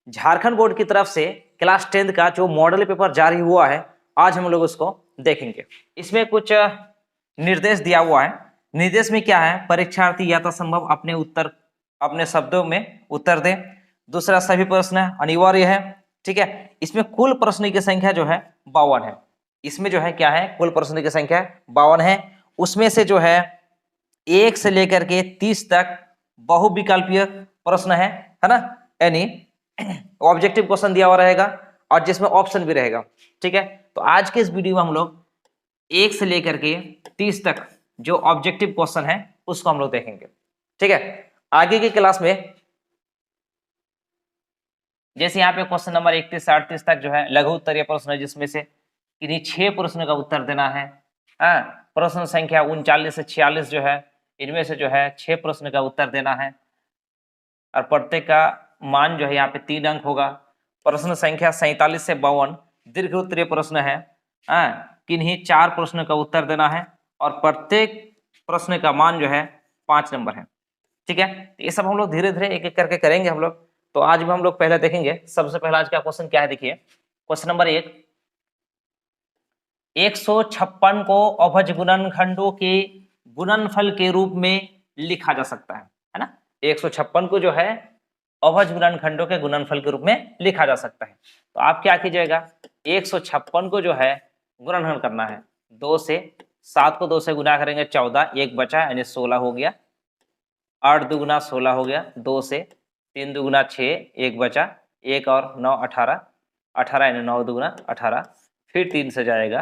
Jharkhand board की तरफ से क्लास 10 का जो मॉडल पेपर जारी हुआ है, आज हम लोग उसको देखेंगे। इसमें कुछ निर्देश दिया हुआ है। निर्देश में क्या है, परीक्षार्थी यथासंभव अपने शब्दों में उत्तर दे। दूसरा, सभी प्रश्न अनिवार्य है। ठीक है, इसमें कुल प्रश्न की संख्या जो है 52 है। इसमें जो है क्या है, कुल प्रश्न की संख्या 52 है। उसमें से जो है 1 से लेकर के 30 तक बहुविकल्पीय प्रश्न है ना, यानी ऑब्जेक्टिव क्वेश्चन दिया हुआ रहेगा और जिसमें ऑप्शन भी रहेगा। ठीक है, तो आज के इस वीडियो में हम लोग 1 से लेकर के 30 तक जो ऑब्जेक्टिव क्वेश्चन है उसको हम लोग देखेंगे। ठीक है, आगे की क्लास में जैसे यहाँ पे क्वेश्चन नंबर 31 से 38 तक जो है लघु उत्तरीय प्रश्न है, जिसमें से किन्हीं 6 प्रश्न का उत्तर देना है। प्रश्न संख्या 39 से 46 जो है, इनमें से जो है 6 प्रश्न का उत्तर देना है और प्रत्येक का मान जो है यहाँ पे 3 अंक होगा। प्रश्न संख्या 47 से 52 दीर्घ उत्तरीय प्रश्न है। किन्हीं 4 प्रश्न का उत्तर देना है और प्रत्येक प्रश्न का मान जो है 5 नंबर है। ठीक है, ये सब हम लोग धीरे धीरे एक एक करके करेंगे हम लोग। तो आज भी हम लोग पहले देखेंगे। सबसे पहला आज का क्वेश्चन क्या है, देखिए क्वेश्चन नंबर 1, 156 को अभज गुणनखंडों के गुणनफल के रूप में लिखा जा सकता है ना। 156 को जो है अभज गुणनखंडों के गुणनफल के रूप में लिखा जा सकता है। तो आप क्या कीजिएगा, 156 को जो है गुणनफल करना है। 2 से 7 को 2 से गुना करेंगे 14, एक बचा यानी 16 हो गया। 8 दुगुना 16 हो गया। 2 से 3 दुगुना 6, एक बचा, एक और 9 18, 18 यानी 9 दुगुना 18। फिर 3 से जाएगा,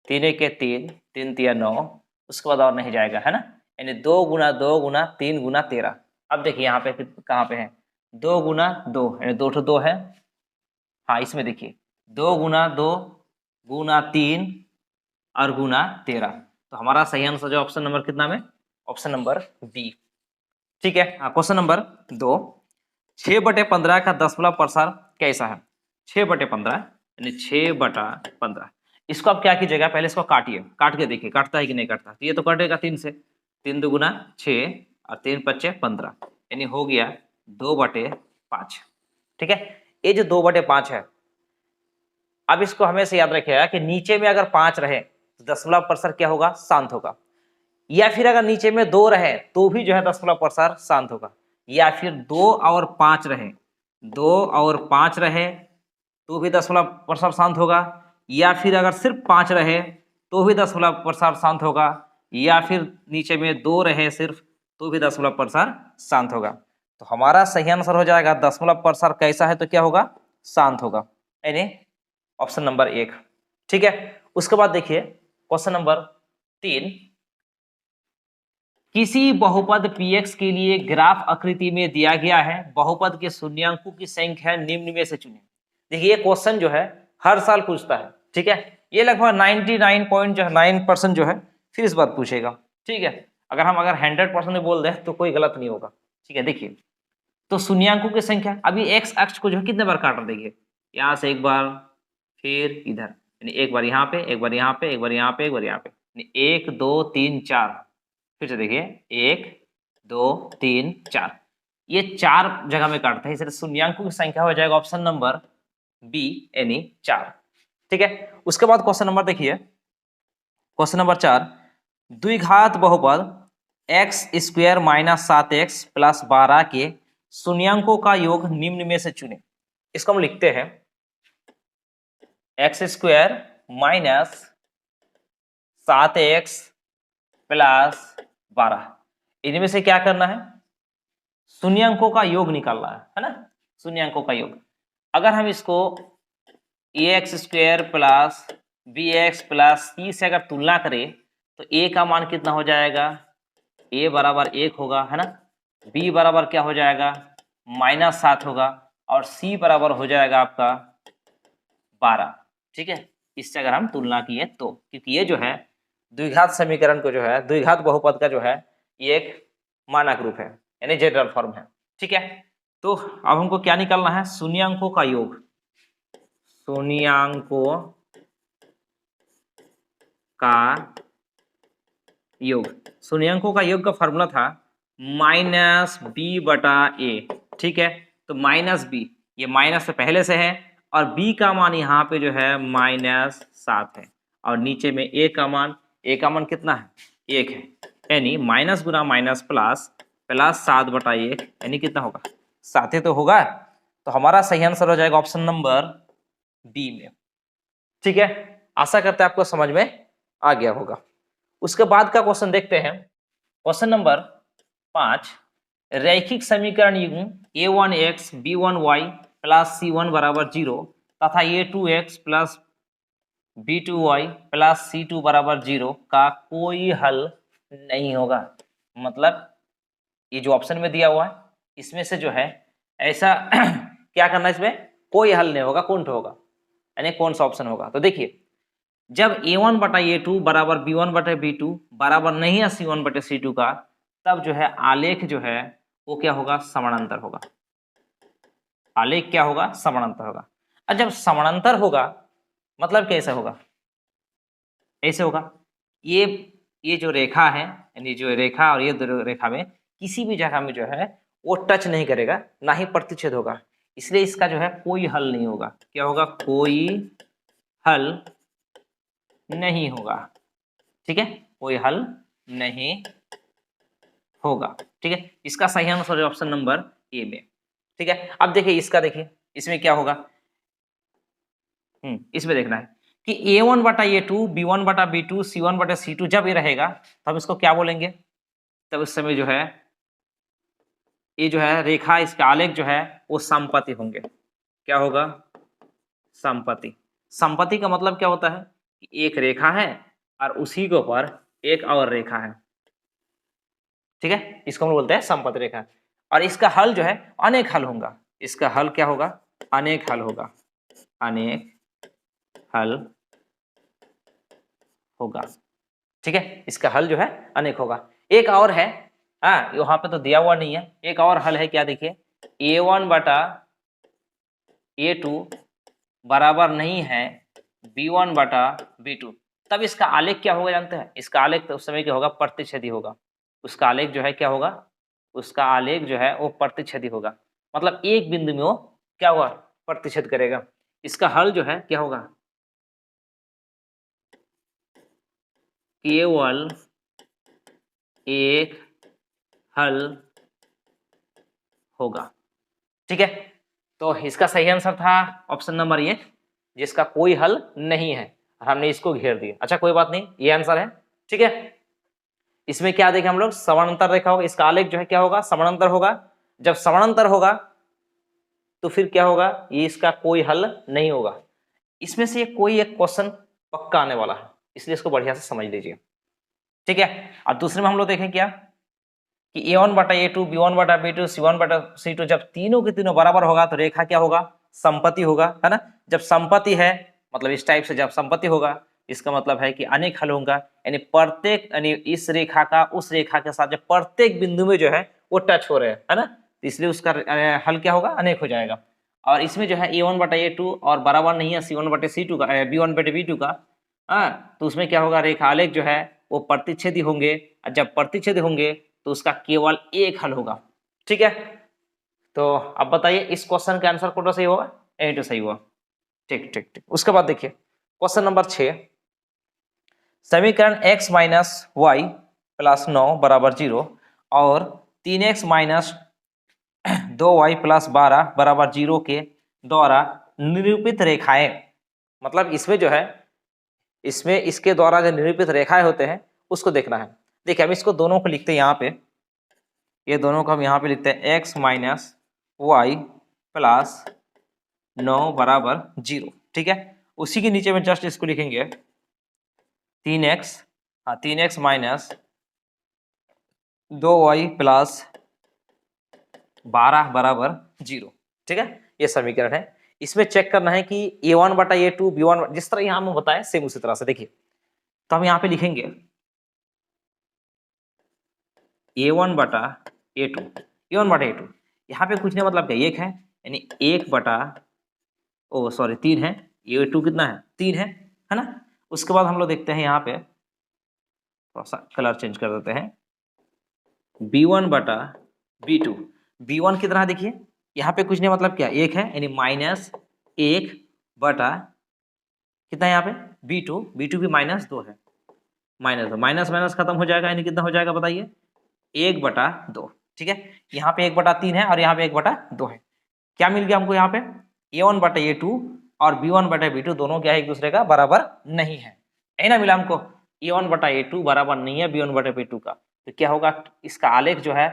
3 एक 3, 3 तिया 9, उसके बाद और नहीं जाएगा, है ना। यानी 2 गुना 2 गुना 3 गुना 13। अब देखिए यहाँ पे कहाँ पे है, 2 गुना 2 यानी 2 2 है। हाँ, इसमें देखिए 2 गुना 2 गुना 3 और गुना 13। तो हमारा सही आंसर जो ऑप्शन नंबर कितना में, ऑप्शन नंबर बी। ठीक है, क्वेश्चन नंबर 2, 6/15 का दशमलव प्रसार कैसा है। 6/15 यानी 6/15। इसको आप क्या कीजिएगा, पहले इसको काटिए, काट के देखिए काटता है कि नहीं काटता। तो ये तो कटेगा 3 से, 3 दुगुना 6 और 3 पच्चे 15, यानी हो गया 2/5। ठीक है, ये जो 2/5 है, अब इसको हमेशा याद रखिएगा कि नीचे में अगर 5 रहे तो दशमलव प्रसार क्या होगा, शांत होगा। या फिर अगर नीचे में 2 रहे तो भी जो है दशमलव प्रसार शांत होगा। या फिर 2 और 5 रहे, 2 और 5 रहे तो भी दशमलव प्रसार शांत होगा। या फिर अगर सिर्फ 5 रहे तो भी दशमलव प्रसार शांत होगा। या फिर नीचे में 2 रहे सिर्फ तो भी दशमलव प्रसार शांत होगा। तो हमारा सही आंसर हो जाएगा दशमलव प्रसार कैसा है तो क्या होगा, शांत होगा, यानी ऑप्शन नंबर 1। ठीक है, उसके बाद देखिए क्वेश्चन नंबर 3, किसी बहुपद px के लिए ग्राफ आकृति में दिया गया है, बहुपद के शून्यांकों की संख्या निम्न में से चुनें। देखिए ये क्वेश्चन जो है हर साल पूछता है। ठीक है, ये लगभग 99.9% जो है फिर इस बार पूछेगा। ठीक है, अगर 100% में बोल दे तो कोई गलत नहीं होगा। ठीक है, देखिए तो शून्यांकों की संख्या, अभी एक्स अक्ष को जो है कितने बार काट रहा, देखिए यहाँ से एक बार, फिर इधर, यानी एक बार यहाँ पे, एक बार यहाँ पे, एक बार यहाँ पे, एक बार यहाँ पे, यानी 1 2 3 4। फिर से देखिए 1 2 3 4, ये 4 जगह में काटते हैं, इसलिए शून्यांकों की संख्या हो जाएगा ऑप्शन नंबर बी, यानी 4। ठीक है, उसके बाद क्वेश्चन नंबर देखिए, क्वेश्चन नंबर 4, द्विघात बहुपद x² - 7x + 12 के शून्यांकों का योग निम्न में से चुने। इसको हम लिखते हैं x² - 7x + 12, इनमें से क्या करना है, शून्यांकों का योग निकालना है ना, शून्यांकों का योग। अगर हम इसको ax² + bx + c से अगर तुलना करें तो a का मान कितना हो जाएगा, a बराबर 1 होगा, है ना। b बराबर क्या हो जाएगा, -7 होगा, और c बराबर हो जाएगा आपका 12। ठीक है, इससे अगर हम तुलना किए तो, क्योंकि ये जो है द्विघात समीकरण को जो है, द्विघात बहुपद का जो है ये एक मानक रूप है, यानी जनरल फॉर्म है। ठीक है, तो अब हमको क्या निकालना है, शून्यांकों का योग। शून्यांकों का योग, शून्यांकों का योग का फॉर्मूला था -b/a। ठीक है, तो -b ये माइनस से पहले से है, और b का मान यहाँ पे जो है -7 है, और नीचे में a का मान, कितना है 1 है, यानी माइनस गुना माइनस प्लस 7/1, यानी कितना होगा 7 ही तो होगा। तो हमारा सही आंसर हो जाएगा ऑप्शन नंबर बी में। ठीक है, आशा करते हैं आपको समझ में आ गया होगा। उसके बाद का क्वेश्चन देखते हैं, क्वेश्चन नंबर 5, रैखिक समीकरण युग्म a1x b1y प्लस c1 बराबर 0 तथा a2x plus b2y plus c2 बराबर 0 का कोई हल नहीं होगा। मतलब ये जो ऑप्शन में दिया हुआ है इसमें से जो है ऐसा क्या करना है, इसमें कोई हल नहीं होगा, कौन होगा, यानी कौन सा ऑप्शन होगा। तो देखिए, जब a1 बटा a2 बराबर b1 बटे b2 बराबर नहीं है c1 बटे c2 का, तब जो है आलेख जो है वो क्या होगा, समानांतर होगा। आलेख क्या होगा, समानांतर होगा। और जब समानांतर होगा मतलब कैसे होगा, ऐसे होगा, ये जो रेखा है, यानी जो रेखा और ये दो रेखा में किसी भी जगह में जो है वो टच नहीं करेगा, ना ही प्रतिच्छेद होगा, इसलिए इसका जो है कोई हल नहीं होगा। क्या होगा, कोई हल नहीं होगा। ठीक है, कोई हल नहीं होगा। ठीक है, इसका सही आंसर है ऑप्शन नंबर ए में। ठीक है, अब देखिए इसका, देखिए इसमें क्या होगा, इसमें देखना है कि a1 बटा a2 b1 बटा b2 c1 बटा c2 जब ये रहेगा तो हम इसको क्या बोलेंगे, तब उस समय जो है ये जो है रेखा, इसका आलेख जो है वो समपति होंगे। क्या होगा, समपति। समपति का मतलब क्या होता है कि एक रेखा है और उसी के ऊपर एक और रेखा है। ठीक है, इसको हम बोलते हैं समपति रेखा। और इसका हल जो है अनेक हल होगा। इसका हल क्या होगा, अनेक हल होगा, अनेक हल होगा। ठीक है, इसका हल जो है अनेक होगा। एक और है, हाँ यहाँ पे तो दिया हुआ नहीं है, एक और हल है, क्या देखिए, a1 बटा a2 बराबर नहीं है b1 बटा b2, तब इसका आलेख क्या होगा जानते हैं, इसका आलेख तो उस समय क्या होगा, प्रतिच्छेदी होगा। उसका आलेख जो है क्या होगा, उसका आलेख जो है वो प्रतिच्छेदी होगा, मतलब एक बिंदु में वो क्या होगा, प्रतिच्छेद करेगा। इसका हल जो है क्या होगा, केवल एक हल होगा। ठीक है, तो इसका सही आंसर था ऑप्शन नंबर ए, जिसका कोई हल नहीं है, और हमने इसको घेर दिया। अच्छा कोई बात नहीं, ये आंसर है। ठीक है, इसमें क्या देखें हम लोग, समानांतर रेखा होगा, इसका आलेख जो है क्या होगा, समानांतर होगा। जब समानांतर होगा तो फिर क्या होगा, ये इसका कोई हल नहीं होगा। इसमें से कोई एक क्वेश्चन पक्का आने वाला है, इसलिए इसको बढ़िया से समझ लीजिए। ठीक है, और दूसरे में हम लोग देखें क्या कि a1 बटा a2 b1 बटा b2 c1 बटा c2 जब तीनों के तीनों बराबर होगा तो रेखा क्या होगा, संपत्ति होगा, है ना। जब संपत्ति है मतलब इस टाइप से जब संपत्ति होगा, इसका मतलब है कि अनेक हल होगा, यानी प्रत्येक, यानी इस रेखा का उस रेखा के साथ जब प्रत्येक बिंदु में जो है वो टच हो रहे हैं, है ना, तो इसलिए उसका हल क्या होगा, अनेक हो जाएगा। और इसमें जो है a1 बटा a2 और बराबर नहीं है c1 बटे c2 का, b1 बटे b2 का, हाँ, तो उसमें क्या होगा, रेखा आलेख जो है वो प्रतिच्छेदी होंगे, और जब प्रतिच्छेदी होंगे तो उसका केवल एक हल होगा। ठीक है, तो अब बताइए इस क्वेश्चन का आंसर कौन सा सही होगा, यही तो सही हुआ। ठीक ठीक ठीक, उसके बाद देखिए क्वेश्चन नंबर 6, समीकरण x माइनस वाई प्लस 9 बराबर 0 और 3x माइनस 2y प्लस 12 बराबर 0 के द्वारा निरूपित रेखाएं, मतलब इसमें जो है, इसमें इसके द्वारा जो निरूपित रेखाएं होते हैं उसको देखना है। देखिए हम इसको दोनों को लिखते हैं यहाँ पे, ये दोनों को हम यहाँ पे लिखते हैं x माइनस वाई प्लस 9 बराबर 0। ठीक है, उसी के नीचे में जस्ट इसको लिखेंगे 3x, हाँ 3x माइनस 2y प्लस 12 बराबर 0। ठीक है, ये समीकरण है। इसमें चेक करना है कि a1 बटा a2 b1, जिस तरह यहाँ में बताया सेम उसी तरह से देखिए, तो हम यहाँ पे लिखेंगे a1 बटा a2, a1 बटा a2, यहाँ पे कुछ नहीं मतलब क्या, एक है, यानी 1 बटा, ओ सॉरी 3 है, a2 कितना है 3 है ना। उसके बाद हम लोग देखते हैं यहाँ पे, थोड़ा सा कलर चेंज कर देते हैं, b1 बटा b2, b1 कितना है देखिए यहाँ पे कुछ नहीं मतलब क्या 1 है, यानी -1 बटा कितना है यहाँ पे b2 भी -2 है, -2 माइनस माइनस खत्म हो जाएगा, यानी कितना हो जाएगा बताइए 1/2। ठीक है, यहाँ पे 1/3 है और यहाँ पे 1/2 है। क्या मिल गया हमको यहाँ पे a1/a2 और b1/b2 दोनों क्या है एक दूसरे का बराबर नहीं है, यही ना मिला हमको। a1/a2 बराबर नहीं है b1/b2 का, तो क्या होगा इसका आलेख जो है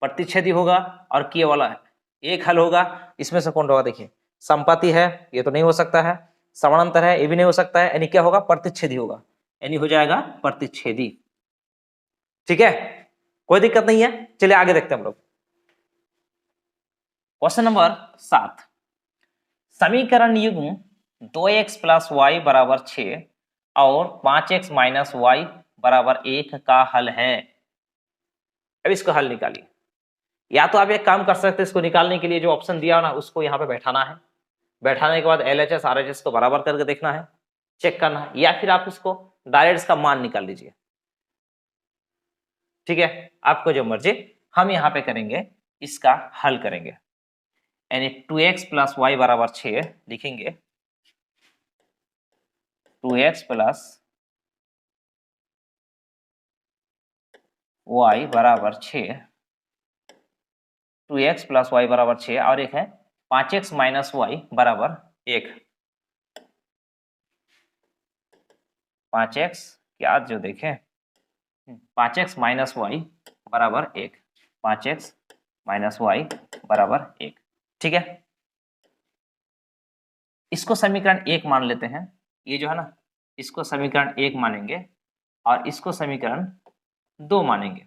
प्रतिच्छेदी होगा और के वाला है एक हल होगा। इसमें से कौन होगा देखिए, संपत्ति है ये तो नहीं हो सकता है, समानांतर है ये भी नहीं हो सकता है, यानी क्या होगा प्रतिच्छेदी होगा, यानी हो जाएगा प्रतिच्छेदी। ठीक है, कोई दिक्कत नहीं है। चलिए आगे देखते हैं हम लोग। क्वेश्चन नंबर 7, समीकरण युग्म 2x + y = 6 और 5x - y = 1 का हल है। अब इसको हल निकालिए। या तो आप एक काम कर सकते हैं, इसको निकालने के लिए जो ऑप्शन दिया ना उसको यहाँ पे बैठाना है, बैठाने के बाद LHS RHS को बराबर करके देखना है, चेक करना है, या फिर आप इसको डायरेक्ट इसका मान निकाल लीजिए। ठीक है, आपको जो मर्जी। हम यहाँ पे करेंगे इसका हल करेंगे, यानी 2x + y = 6 लिखेंगे, 2x + y = 6, 2x + y = 6 और एक है 5x - y = 1। 5x क्या जो देखें 5x - y = 1, 5x - y = 1। ठीक है, इसको समीकरण 1 मान लेते हैं, ये जो है ना इसको समीकरण 1 मानेंगे और इसको समीकरण 2 मानेंगे।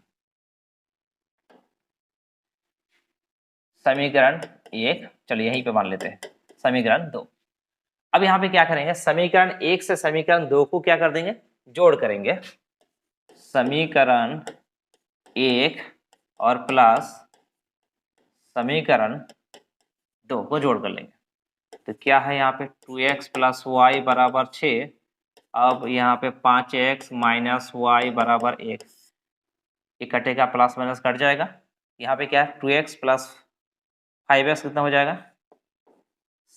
समीकरण 1 चलिए यहीं पे मान लेते हैं, समीकरण 2। अब यहाँ पे क्या करेंगे, समीकरण 1 से समीकरण 2 को क्या कर देंगे जोड़ करेंगे, समीकरण 1 और प्लस समीकरण 2 को जोड़ कर लेंगे। तो क्या है यहाँ पे 2x + y = 6, अब यहाँ पे 5x - y = 1, ये कटेगा प्लस माइनस कट जाएगा। यहाँ पे क्या है 2x + 5x कितना हो जाएगा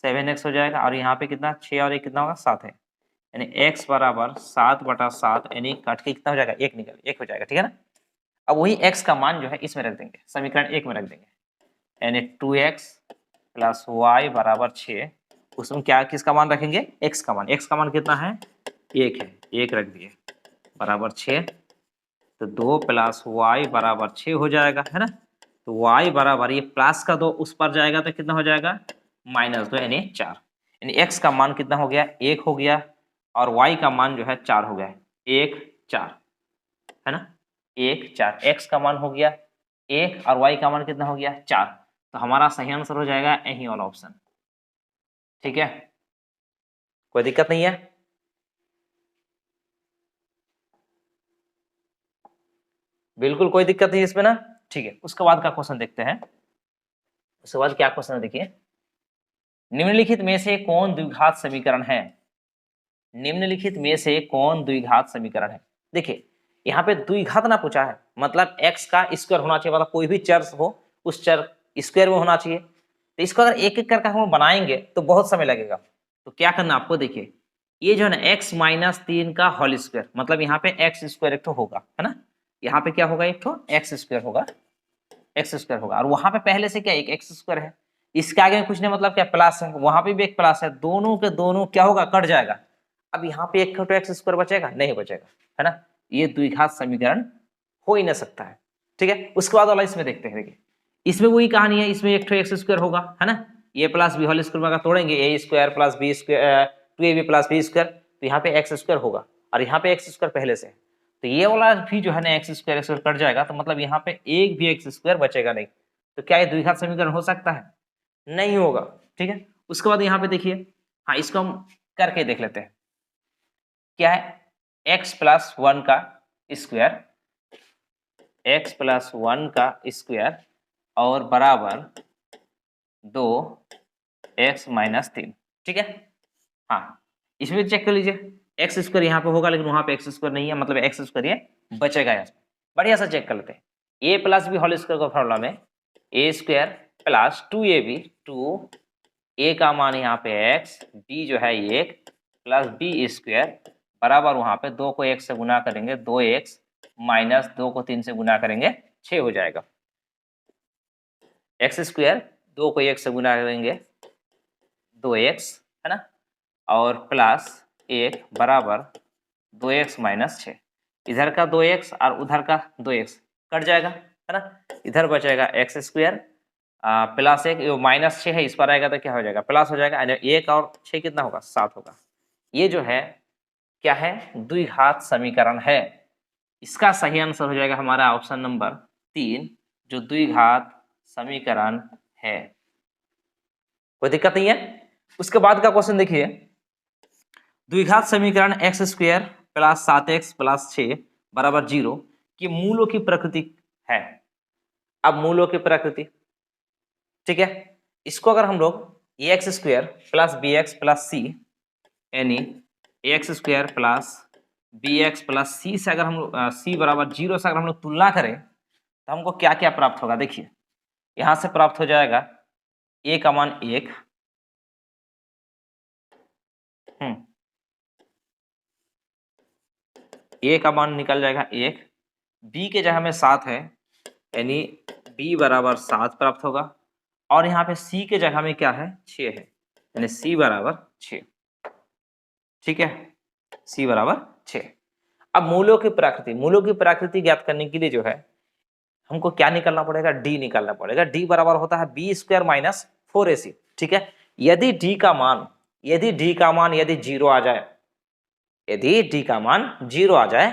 7x हो जाएगा, और यहाँ पे कितना 6 और 1 कितना होगा 7 है, यानी x = 7/7, यानी कट के कितना हो जाएगा 1 निकल 1 हो जाएगा। ठीक है ना, अब वही x का मान जो है इसमें रख देंगे, समीकरण 1 में रख देंगे, यानी 2x + y = 6, उसमें क्या किसका मान रखेंगे x का मान, x का मान कितना है 1 है, 1 रख दिए बराबर 6, तो 2 + y = 6 हो जाएगा, है ना। तो y बराबर ये प्लस का 2 उस पर जाएगा तो कितना हो जाएगा -2 यानी 4, यानी x का मान कितना हो गया 1 हो गया और y का मान जो है 4 हो गया, 1 4 है ना, 1 4, x का मान हो गया 1 और y का मान कितना हो गया 4, तो हमारा सही आंसर हो जाएगा यही वाला ऑप्शन। ठीक है, कोई दिक्कत नहीं है। बिल्कुल कोई दिक्कत नहीं इसमें ना। ठीक है, उसके बाद का क्वेश्चन देखते हैं। उसके बाद क्या क्वेश्चन है देखिए, निम्नलिखित में से कौन द्विघात समीकरण है, निम्नलिखित में से कौन द्विघात समीकरण है। देखिए यहाँ पे द्विघात ना पूछा है, मतलब x का स्क्वायर होना चाहिए, मतलब कोई भी चर हो उस चर स्क्वायर में होना चाहिए। तो इसको अगर एक एक करके हम बनाएंगे तो बहुत समय लगेगा, तो क्या करना आपको देखिए, ये जो है ना x - 3 का होल स्क्वायर, मतलब यहाँ पे x² एक ठो होगा, है ना, यहाँ पे क्या होगा एक ठो x² होगा, x² होगा, और वहां पे पहले से क्या एक x² है, इसके आगे में कुछ नहीं मतलब क्या प्लस है, वहां पे भी एक प्लस है, दोनों के दोनों क्या होगा कट जाएगा। अब यहाँ पे एक तो x² बचेगा नहीं बचेगा, है ना, ये द्विघात समीकरण हो ही नहीं सकता है। ठीक है, उसके बाद वाला इसमें देखते हैं। देखिए इसमें वही कहानी है, इसमें एक तो x² होगा, है ना, a + b होल स्क्वायर अगर तोड़ेंगे a² + b² 2ab + b², तो यहाँ पे x² होगा और यहाँ पे x² पहले से है, तो ये वाला भी जो है ना x² कट जाएगा, तो मतलब यहाँ पे एक भी x² बचेगा नहीं, तो क्या ये द्विघात समीकरण हो सकता है, नहीं होगा। ठीक है, उसके बाद यहाँ पे देखिए, हाँ इसको हम करके देख लेते हैं, क्या है x + 1 का स्क्वायर, x + 1 का स्क्वायर और बराबर 2x - 3। ठीक है, हाँ इसमें चेक कर लीजिए, x² यहाँ पे होगा लेकिन वहां पे x² नहीं है, मतलब x² ये बचेगा यहाँ। बढ़िया सा चेक कर लेते हैं, a + b होल स्क्वायर का फॉर्मूला में a² प्लस 2ab, 2a का मान यहाँ पे x, b जो है 1 प्लस b स्क्वायर बराबर वहां पे 2 को 1 से गुना करेंगे 2x माइनस 2 को 3 से गुना करेंगे 6 हो जाएगा। एक्स स्क्वायर 2 को 1 से गुना करेंगे 2x है ना, और प्लस 1 बराबर 2x माइनस 6। इधर का 2x और उधर का 2x कट जाएगा है ना, इधर बचेगा एक्स स्क्वायर प्लस 1 माइनस 6 है, इस पर आएगा तो क्या हो जाएगा प्लस हो जाएगा, 1 और 6 कितना होगा 7 होगा। ये जो है क्या है द्विघात समीकरण है। इसका सही आंसर हो जाएगा हमारा ऑप्शन नंबर 3 जो द्विघात समीकरण है। कोई दिक्कत नहीं है। उसके बाद का क्वेश्चन देखिए, द्विघात समीकरण x square plus 7x plus 6 बराबर 0 की मूलों की प्रकृति है। अब मूलों की प्रकृति ठीक है, इसको अगर हम लोग x square plus b x plus c यानी x square plus b x plus c से अगर हम लोग सी बराबर 0 से अगर हम लोग तुलना करें तो हमको क्या क्या प्राप्त होगा। देखिए यहां से प्राप्त हो जाएगा ए का मान 1, ए का मान निकल जाएगा 1, बी के जगह में 7 है यानी बी बराबर 7 प्राप्त होगा, और यहाँ पे सी के जगह में क्या है 6 है यानी सी बराबर 6। ठीक है, सी बराबर 6। अब मूलों की प्रकृति ज्ञात करने के लिए जो है हमको क्या निकालना पड़ेगा, डी निकालना पड़ेगा। डी बराबर होता है बी स्क्वायर माइनस 4ac। ठीक है, यदि डी का मान यदि 0 आ जाए, यदि डी का मान 0 आ जाए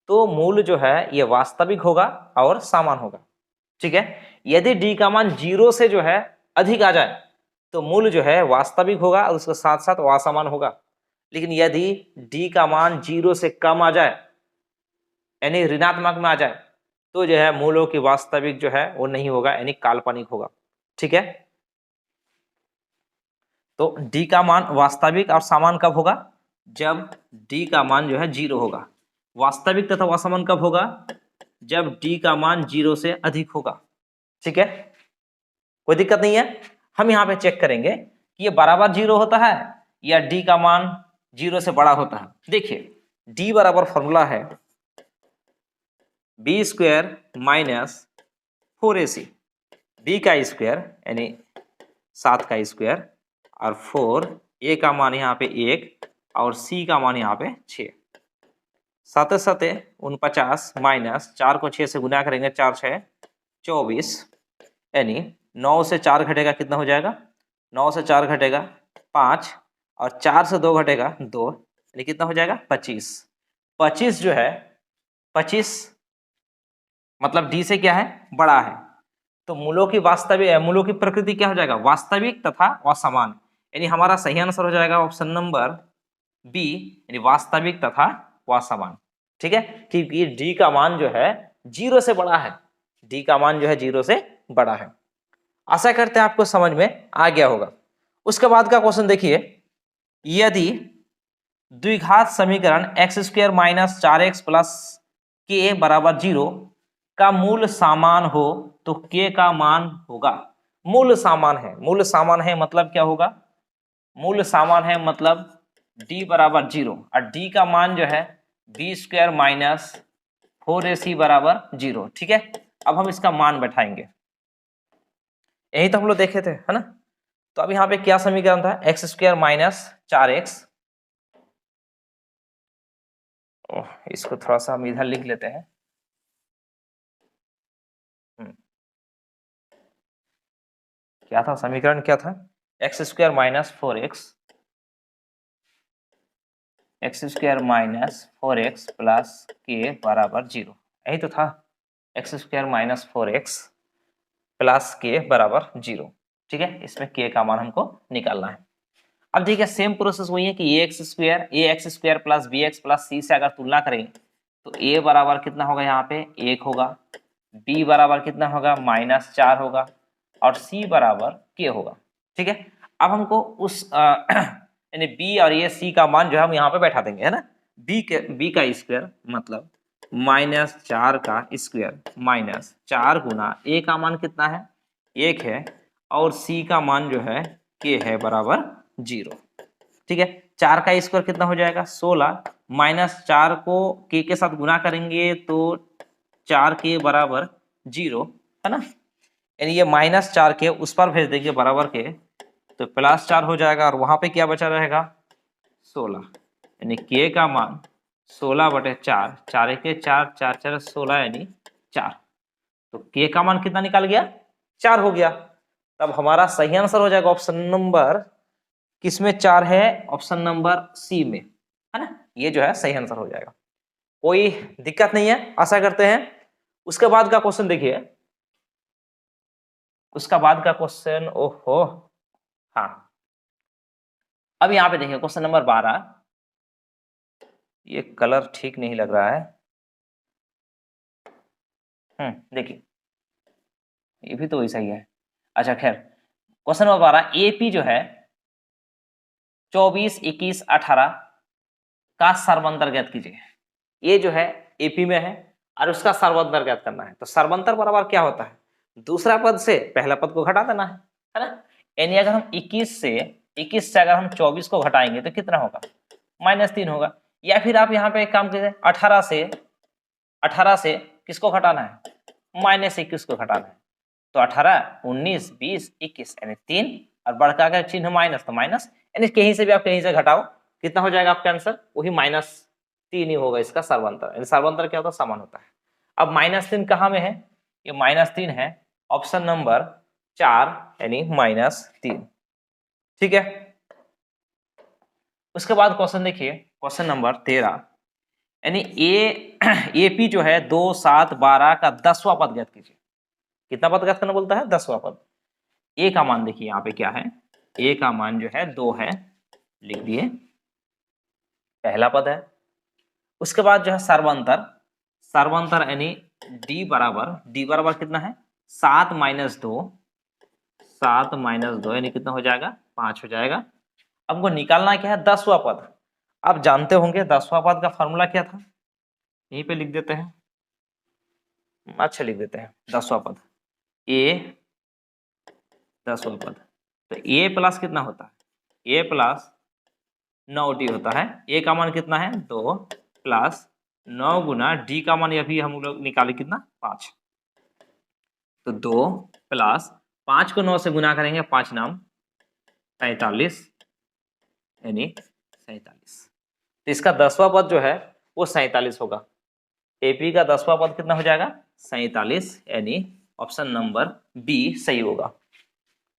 तो मूल जो है ये वास्तविक होगा और समान होगा। ठीक है, यदि डी का मान 0 से जो है अधिक आ जाए तो मूल जो है वास्तविक होगा और उसके साथ साथ असमान होगा। लेकिन यदि डी का मान 0 से कम आ जाए यानी ऋणात्मक में आ जाए तो जो है मूलों की वास्तविक जो है वो नहीं होगा यानी काल्पनिक होगा। ठीक है, तो डी का मान वास्तविक और समान कब होगा, जब डी का मान जो है 0 होगा। वास्तविक तथा असमान कब होगा, जब डी का मान 0 से अधिक होगा। ठीक है, कोई दिक्कत नहीं है। हम यहाँ पे चेक करेंगे कि ये बराबर 0 होता है या डी का मान 0 से बड़ा होता है। देखिए डी बराबर फॉर्मूला है B square minus 4ac, B का स्क्वायर यानी 7 का स्क्वायर और 4, ए का मान यहाँ पे 1 और सी का मान यहाँ पे 6, 7 7 49 माइनस 4 को 6 से गुना करेंगे 4 6 24 यानी 9 से 4 घटेगा कितना हो जाएगा, 9 से 4 घटेगा 5 और 4 से 2 घटेगा 2 यानी कितना हो जाएगा 25। 25 जो है 25 मतलब डी से क्या है बड़ा है, तो मूलों की प्रकृति क्या हो जाएगा वास्तविक तथा असमान, यानी हमारा सही आंसर हो जाएगा ऑप्शन नंबर बी यानी वास्तविक तथा असमान। ठीक है, क्योंकि डी का मान जो है 0 से बड़ा है, डी का मान जो है 0 से बड़ा है। आशा करते हैं आपको समझ में आ गया होगा। उसके बाद का क्वेश्चन देखिए, यदि द्विघात समीकरण x square minus 4x plus के बराबर 0 का मूल समान हो तो k का मान होगा। मूल समान है मतलब क्या होगा, मूल समान है मतलब d बराबर 0 और d का मान जो है बी स्क्वायर माइनस 4ac बराबर 0। ठीक है, अब हम इसका मान बैठाएंगे, यही तो हम लोग देखे थे है ना। तो अब यहाँ पे क्या समीकरण था, एक्स स्क्वायर माइनस 4x, इसको थोड़ा सा हम इधर लिख लेते हैं। क्या था समीकरण, क्या था, x square minus 4x, x square minus 4x plus के बराबर 0, यही तो था, x square minus 4x plus के बराबर 0। ठीक है, इसमें k का मान हमको निकालना है। अब देखिए सेम प्रोसेस वही है कि a x square plus b x plus c से अगर तुलना करें तो a बराबर कितना होगा, यहाँ पे 1 होगा, b बराबर कितना होगा -4 होगा और c बराबर k होगा। ठीक है, अब हमको उस यानी b और ये c का मान जो है हम यहाँ पे बैठा देंगे है ना। b का स्क्वायर मतलब -4 का स्क्वायर -4 गुना a का मान कितना है 1 है और c का मान जो है k है बराबर 0। ठीक है, 4 का स्क्वायर कितना हो जाएगा 16 माइनस 4 को k के साथ गुना करेंगे तो 4k बराबर 0 है ना, यानी ये माइनस 4k उस पर भेज देंगे बराबर के तो प्लस 4 हो जाएगा और वहां पे क्या बचा रहेगा 16, यानी k का मान 16/4, 4 के 4 4 4 16 यानी 4। तो k का मान कितना निकाल गया 4 हो गया। तब हमारा सही आंसर हो जाएगा ऑप्शन नंबर किसमें 4 है, ऑप्शन नंबर सी में, है ना, ये जो है सही आंसर हो जाएगा। कोई दिक्कत नहीं है, आशा करते हैं। उसके बाद का क्वेश्चन देखिए, उसका बाद का क्वेश्चन, ओहो हाँ, अब यहां पे देखिए क्वेश्चन नंबर 12। ये कलर ठीक नहीं लग रहा है, देखिए ये भी तो वैसा ही है। अच्छा खैर, क्वेश्चन नंबर 12, एपी जो है 24 21 18 का सर्वांतर ज्ञात कीजिए। ये जो है एपी में है और उसका सर्वांतर ज्ञात करना है। तो सर्वांतर बराबर क्या होता है, दूसरा पद से पहला पद को घटा देना है ना। यानी अगर हम 21 से अगर हम 24 को घटाएंगे तो कितना होगा -3 होगा। या फिर आप यहाँ पे एक काम कीजिए, 18 से किसको घटाना है -21 को घटाना है। तो 18 19 20 21 यानी 3 और बड़का का चिन्ह माइनस, तो माइनस, यानी कहीं से भी आप कहीं से घटाओ कितना हो जाएगा आपका आंसर, वही -3 ही होगा इसका सर्वांतर। यानी सर्वांतर क्या होता है समान होता है। अब -3 कहाँ में है, ये -3 है ऑप्शन नंबर 4 यानी -3। ठीक है, उसके बाद क्वेश्चन देखिए क्वेश्चन नंबर 13, यानी एपी जो है 2 7 12 का 10वां पद ज्ञात कीजिए। कितना पद ज्ञात करना बोलता है 10वां पद। ए का मान देखिए यहाँ पे क्या है, ए का मान जो है 2 है, लिख दिए, पहला पद है। उसके बाद जो है सर्वांतर यानी डी बराबर कितना है 7 - 2, 7 - 2 यानी कितना हो जाएगा 5 हो जाएगा। अब हमको निकालना क्या है 10वां पद। आप जानते होंगे 10वां पद का फॉर्मूला क्या था, यहीं पे लिख देते हैं, अच्छा लिख देते हैं 10वां पद, ए 10वां पद। तो ए प्लस कितना होता है, ए प्लस 9d होता है। ए का मान कितना है 2 प्लस 9 गुना डी का मान अभी हम लोग निकाले कितना 5। तो 2 प्लस 5 को 9 से गुना करेंगे 5 नाम 47 यानी 47। तो इसका 10वां पद जो है वो 47 होगा। एपी का 10वां पद कितना हो जाएगा 47, यानी ऑप्शन नंबर बी सही होगा।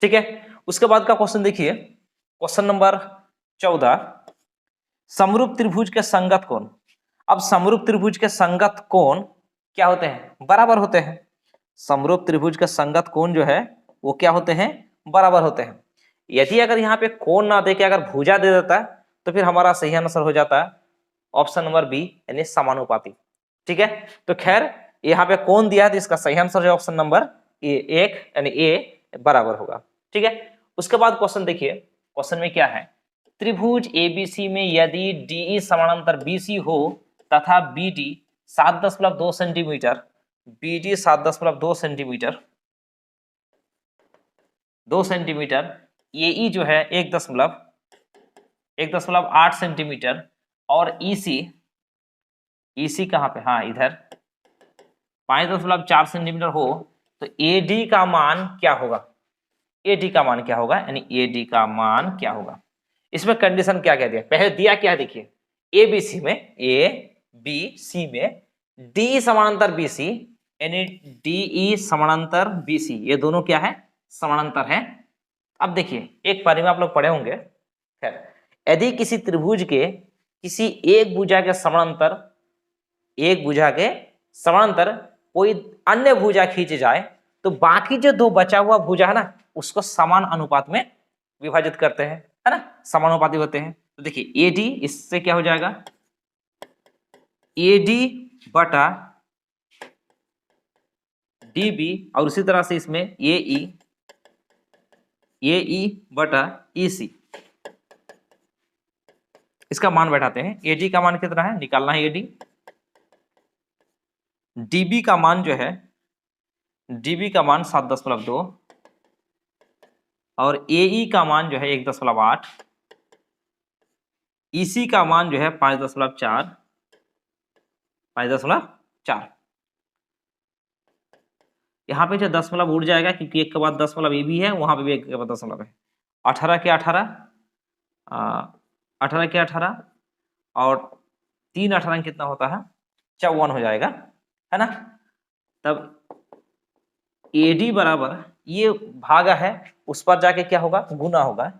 ठीक है, उसके बाद का क्वेश्चन देखिए क्वेश्चन नंबर 14, समरूप त्रिभुज के संगत कोण। अब समरूप त्रिभुज के संगत कोण क्या होते हैं बराबर होते हैं। समरूप त्रिभुज के संगत कोण जो है वो क्या होते हैं बराबर होते हैं। यदि अगर यहाँ पे कोण ना दे के अगर भुजा दे देता है तो फिर हमारा सही आंसर हो जाता है ऑप्शन नंबर बी यानी समानुपाती। ठीक है, तो खैर यहाँ पे कोण दिया है तो इसका सही आंसर है ऑप्शन नंबर एक यानी ए बराबर होगा। ठीक है, उसके बाद क्वेश्चन देखिए, क्वेश्चन में क्या है, त्रिभुज एबीसी में यदि डीई समानांतर बीसी हो तथा BD 7.2 centimetre, BD 7.2 centimetre, 2 centimetre, AE जो है 1.8 सेंटीमीटर और ईसी कहाँ पे, हाँ इधर 5.4 सेंटीमीटर हो तो एडी का मान क्या होगा, एडी का मान क्या होगा, यानी एडी का मान क्या होगा। इसमें कंडीशन क्या क्या दिया, पहले दिया क्या है देखिए, एबीसी में डी समानांतर बीसी यानी डीई समानांतर बीसी, ये दोनों क्या है समानांतर है। अब देखिए एक पारी में आप लोग पढ़े होंगे, खैर यदि किसी त्रिभुज के किसी एक भुजा के समानांतर कोई अन्य भुजा खींचे जाए तो बाकी जो दो बचा हुआ भुजा है ना उसको समान अनुपात में विभाजित करते हैं, है ना, समानुपाती होते हैं। तो देखिए एडी इससे क्या हो जाएगा एडी बटा डीबी और उसी तरह से इसमें एई बटा ईसी, इसका मान बैठाते हैं। एडी का मान कितना है निकालना है एडी, डीबी का मान जो है डीबी का मान 7.2 और AE का मान जो है 1.8, EC का मान जो है 5.4, 5.4। यहाँ पे जो दशमलव उड़ जाएगा क्योंकि एक के बाद दशमलव ये भी है, वहां पे भी एक के बाद दशमलव है। 18 के 18, 18 के 18 और 3 18 कितना होता है, 54 हो जाएगा, है ना। तब AD बराबर ये भागा है, उस पर जाके क्या होगा, गुना होगा,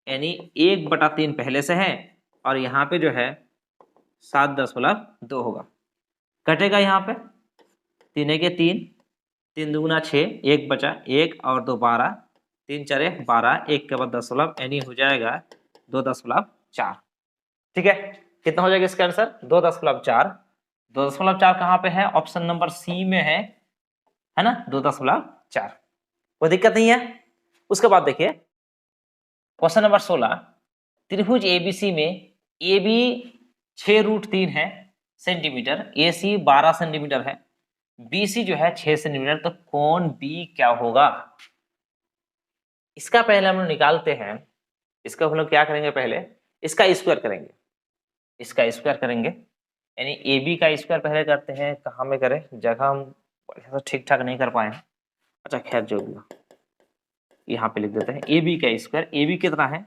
यानी 1/3 पहले से है और यहाँ पे जो है 7.2 होगा। कटेगा यहाँ पे 3 के 3, 3 दूना 6, 1 बचा 1 और 2 12, 3 4 12, 1 के बाद दशमलव यानी हो जाएगा 2.4। ठीक है, कितना हो जाएगा इसका आंसर, 2.4। 2.4 कहाँ पे है, ऑप्शन नंबर सी में है ना, 2.4, कोई दिक्कत नहीं है। उसके बाद देखिए क्वेश्चन नंबर 16, त्रिभुज ABC में AB 6√3 है सेंटीमीटर, AC 12 सेंटीमीटर है, BC जो है 6 सेंटीमीटर, तो कोण B क्या होगा। इसका पहले हम लोग निकालते हैं, इसका हम लोग क्या करेंगे, पहले इसका स्क्वायर करेंगे, इसका स्क्वायर करेंगे, यानी AB का स्क्वायर पहले करते हैं। कहाँ में करें, जगह हम ठीक ठाक नहीं कर पाए हैं, अच्छा खैर जो भी हो, यहाँ पे लिख देते हैं AB का स्क्वायर। AB कितना है,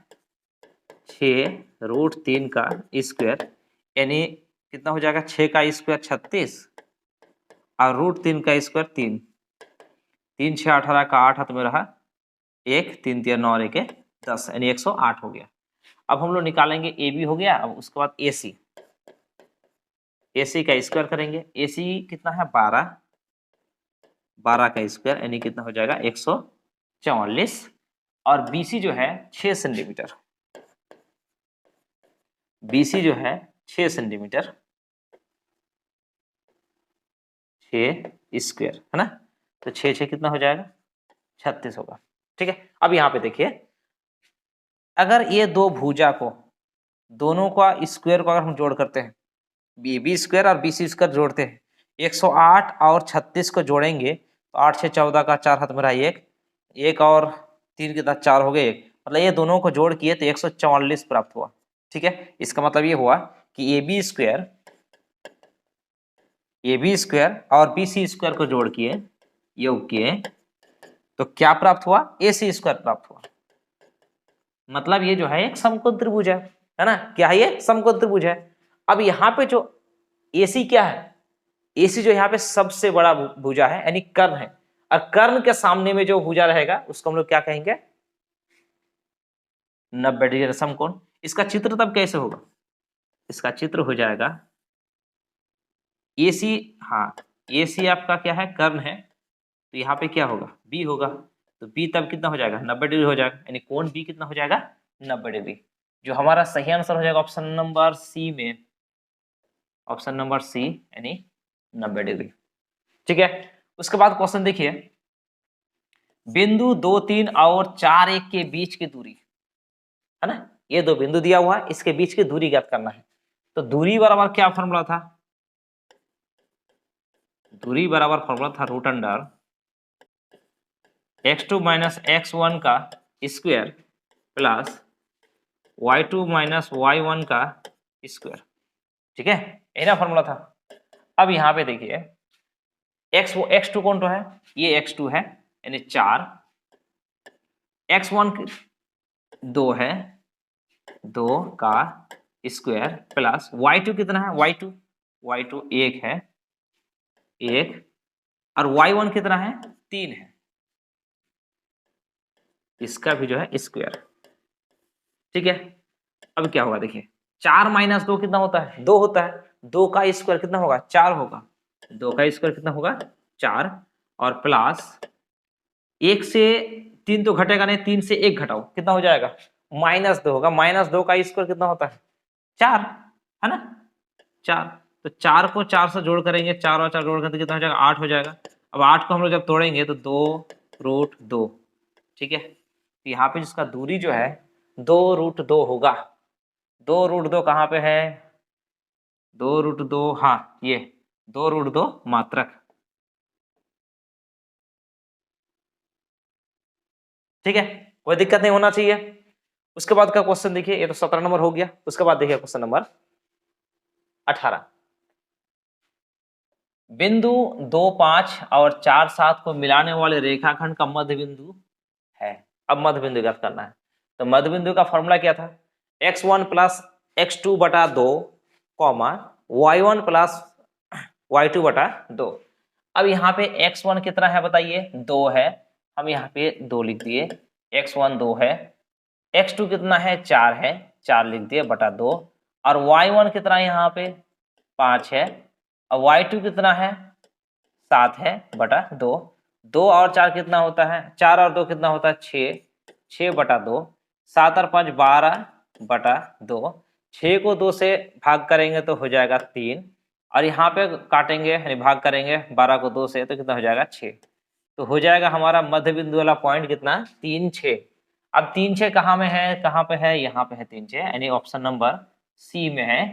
6√3 का स्क्वायर, यानी कितना हो जाएगा, 6 का स्क्वायर 36 और √3 का स्क्वायर 3, 3 6 18 का 8 हाथ में रहा 1, 3 3 9 और 1 10, यानी 108 हो गया। अब हम लोग निकालेंगे AB हो गया, अब उसके बाद AC, AC का स्क्वायर करेंगे, AC कितना है 12, 12 का स्क्वायर यानी कितना हो जाएगा 144, और BC जो है 6 सेंटीमीटर, BC जो है 6 सेंटीमीटर, 6 स्क्वायर है ना, तो 6 6 कितना हो जाएगा 36 होगा। ठीक है, अब यहाँ पे देखिए, अगर ये दो भुजा को, दोनों का स्क्वायर को अगर हम जोड़ करते हैं, BB स्क्वायर और BC स्क्वायर जोड़ते हैं, 108 और 36 को जोड़ेंगे तो 8 6 14 का 4 हाथ में रहा 1, 1 और 3 के 4 हो गए 1, मतलब ये दोनों को जोड़ किए तो 144 प्राप्त हुआ। ठीक है, इसका मतलब ये हुआ कि AB स्क्वायर और BC स्क्वायर को जोड़ किए, योग किए, तो क्या प्राप्त हुआ, AC स्क्वायर प्राप्त हुआ। मतलब ये जो है एक समकोण त्रिभुज है ना, क्या है ये, समकोण त्रिभुज है। अब यहाँ पे जो AC क्या है, AC जो यहाँ पे सबसे बड़ा भुजा है यानी कर्ण है, और कर्ण के सामने में जो भुजा रहेगा उसको हम लोग क्या कहेंगे, 90 डिग्री समकोण। इसका चित्र तब कैसे होगा, इसका चित्र हो जाएगा AC, हाँ AC आपका क्या है, कर्ण है, तो यहाँ पे क्या होगा, B होगा, तो B तब कितना हो जाएगा 90 डिग्री हो जाएगा, यानी कोण B कितना हो जाएगा 90 डिग्री, जो हमारा सही आंसर हो जाएगा ऑप्शन नंबर सी में, ऑप्शन नंबर सी यानी 90 डिग्री। ठीक है, उसके बाद क्वेश्चन देखिए, बिंदु 2 3 और 4 1 के बीच की दूरी है ना, ये दो बिंदु दिया हुआ है, इसके बीच की दूरी ज्ञात करना है। तो दूरी बराबर क्या फॉर्मूला था, दूरी बराबर फॉर्मूला था root under x2 minus x1 का square plus y2 minus y1 का स्क्वायर। ठीक है, यही ना फॉर्मूला था। अब यहाँ पे देखिए x2 कौन तो है, ये x2 है यानी 4, x1 2 है, 2 का स्क्वायर प्लस y2 कितना है, y2 1 है, 1, और y1 कितना है 3 है, इसका भी जो है स्क्वायर। ठीक है, अब क्या होगा देखिए, 4 माइनस 2 कितना होता है, 2 होता है, 2 का स्क्वायर कितना होगा 4 होगा, 2 का स्क्वायर कितना होगा 4, और प्लस 1 से 3 तो घटेगा नहीं, 3 से 1 घटाओ कितना हो जाएगा -2 होगा, -2 का स्क्वायर कितना होता है 4, है ना 4, तो 4 को 4 से जोड़ करेंगे, 4 और 4 जोड़ करेंगे कितना हो जाएगा 8 हो जाएगा। अब 8 को हम लोग जब तोड़ेंगे तो 2√2। ठीक है, तो यहाँ पे जिसका दूरी जो है 2√2 होगा, 2√2 कहाँ पे है, 2√2, हाँ ये 2√2 मात्रक। ठीक है, कोई दिक्कत नहीं होना चाहिए। उसके बाद का क्वेश्चन देखिए, ये तो 17 नंबर हो गया। उसके बाद देखिए क्वेश्चन नंबर 18। बिंदु 2, 5 और 4, 7 को मिलाने वाले रेखाखंड का मध्य बिंदु है। अब मध्य बिंदु ज्ञात करना है। तो मध्य बिंदु का फॉर्मूला क्या था? x1 प्लस x2 बटा 2 कॉमा y1 प्लस y2 बटा 2। अब यहाँ पे x1 कितना है बताइए? 2 है। हम यहाँ पे 2 लिख दिए। x1 2 है। x2 कितना है? 4 है, 4 लिख दिए बटा 2। और y1 कितना है यहाँ पे? 5 है। और y2 कितना है? 7 है बटा 2। 2 और 4 कितना होता है? 4 और 2 कितना होता है? 6। 6 बटा 2। 7 और 5 12 बटा 2। 6 को 2 से भाग करेंगे तो हो जाएगा 3। और यहाँ पे काटेंगे यानी भाग करेंगे 12 को 2 से तो कितना हो जाएगा? 6। तो हो जाएगा हमारा मध्य बिंदु वाला पॉइंट कितना? 3, 6। अब 3, 6 कहाँ में है? कहाँ पे है? यहाँ पे है 3, 6 यानी ऑप्शन नंबर सी में है